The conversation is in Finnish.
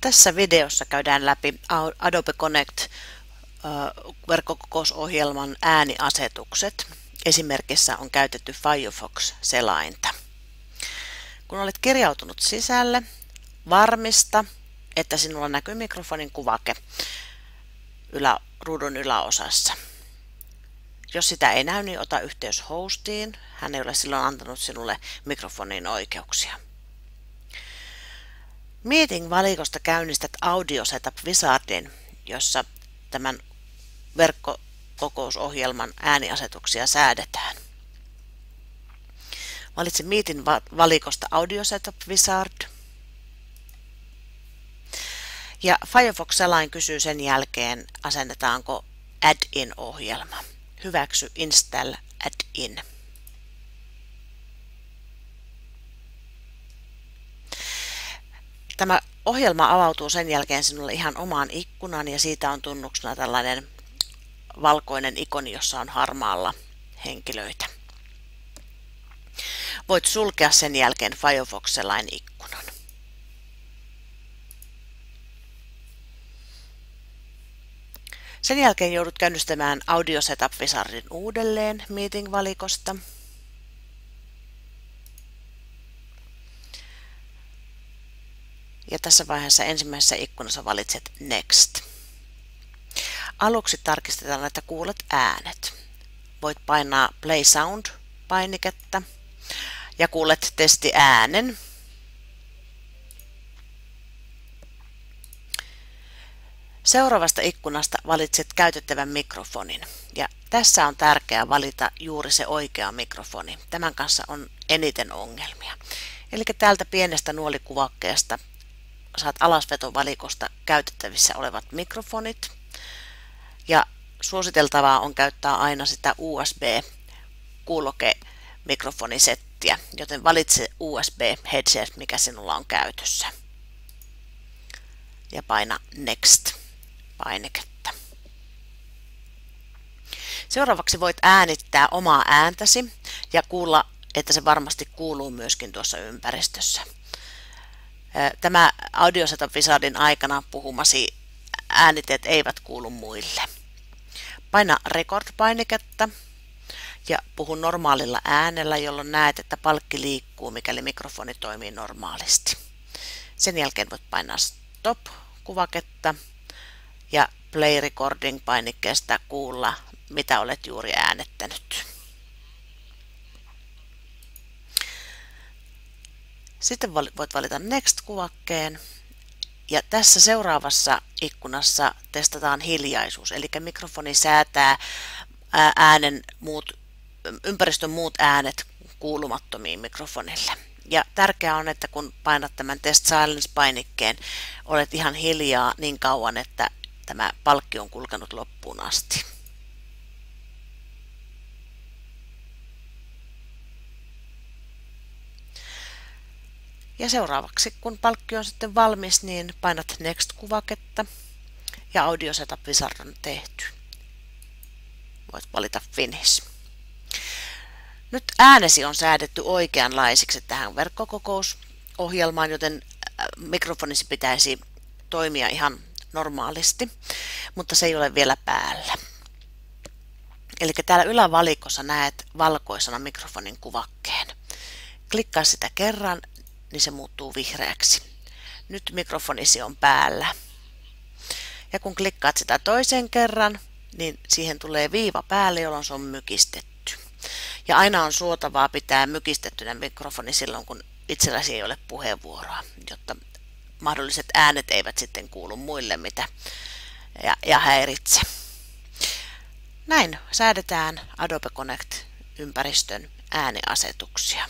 Tässä videossa käydään läpi Adobe Connect verkkokokousohjelman ääniasetukset. Esimerkissä on käytetty Firefox-selainta. Kun olet kirjautunut sisälle, varmista, että sinulla näkyy mikrofonin kuvake ruudun yläosassa. Jos sitä ei näy, niin ota yhteys hostiin. Hän ei ole silloin antanut sinulle mikrofonin oikeuksia. Meeting-valikosta käynnistät Audio Setup Wizardin, jossa tämän verkkokokousohjelman ääniasetuksia säädetään. Valitse Meeting-valikosta Audio Setup Wizard. Ja Firefox-selain kysyy sen jälkeen, asennetaanko add-in-ohjelma. Hyväksy Install add-in. Tämä ohjelma avautuu sen jälkeen sinulle ihan omaan ikkunaan ja siitä on tunnuksena tällainen valkoinen ikoni, jossa on harmaalla henkilöitä. Voit sulkea sen jälkeen Firefox-selain ikkunan. Sen jälkeen joudut käynnistämään Audio Setup Wizardin uudelleen Meeting-valikosta. Ja tässä vaiheessa ensimmäisessä ikkunassa valitset Next. Aluksi tarkistetaan, että kuulet äänet. Voit painaa Play Sound-painiketta ja kuulet testiäänen. Seuraavasta ikkunasta valitset käytettävän mikrofonin. Ja tässä on tärkeää valita juuri se oikea mikrofoni. Tämän kanssa on eniten ongelmia. Eli täältä pienestä nuolikuvakkeesta saat alasvetovalikosta käytettävissä olevat mikrofonit. Ja suositeltavaa on käyttää aina sitä USB-kuuloke-mikrofonisettiä, joten valitse USB-headset, mikä sinulla on käytössä. Ja paina Next-painiketta. Seuraavaksi voit äänittää omaa ääntäsi ja kuulla, että se varmasti kuuluu myöskin tuossa ympäristössä. Tämä Audio Setup Wizardin aikana puhumasi äänitteet eivät kuulu muille. Paina Record-painiketta ja puhu normaalilla äänellä, jolloin näet, että palkki liikkuu, mikäli mikrofoni toimii normaalisti. Sen jälkeen voit painaa Stop-kuvaketta ja Play Recording-painikkeesta kuulla, mitä olet juuri äänettänyt. Sitten voit valita Next-kuvakkeen ja tässä seuraavassa ikkunassa testataan hiljaisuus, eli mikrofoni säätää ympäristön muut äänet kuulumattomiin mikrofonille. Ja tärkeää on, että kun painat tämän Test Silence-painikkeen, olet ihan hiljaa niin kauan, että tämä palkki on kulkenut loppuun asti. Ja seuraavaksi, kun palkki on sitten valmis, niin painat Next-kuvaketta ja Audio Setup Wizard on tehty. Voit valita Finish. Nyt äänesi on säädetty oikeanlaisiksi tähän verkkokokousohjelmaan, joten mikrofonisi pitäisi toimia ihan normaalisti, mutta se ei ole vielä päällä. Eli täällä ylävalikossa näet valkoisena mikrofonin kuvakkeen. Klikkaa sitä kerran, niin se muuttuu vihreäksi. Nyt mikrofonisi on päällä. Ja kun klikkaat sitä toisen kerran, niin siihen tulee viiva päälle, jolloin se on mykistetty. Ja aina on suotavaa pitää mykistettynä mikrofoni silloin, kun itselläsi ei ole puheenvuoroa, jotta mahdolliset äänet eivät sitten kuulu muille ja häiritse. Näin säädetään Adobe Connect-ympäristön ääniasetuksia.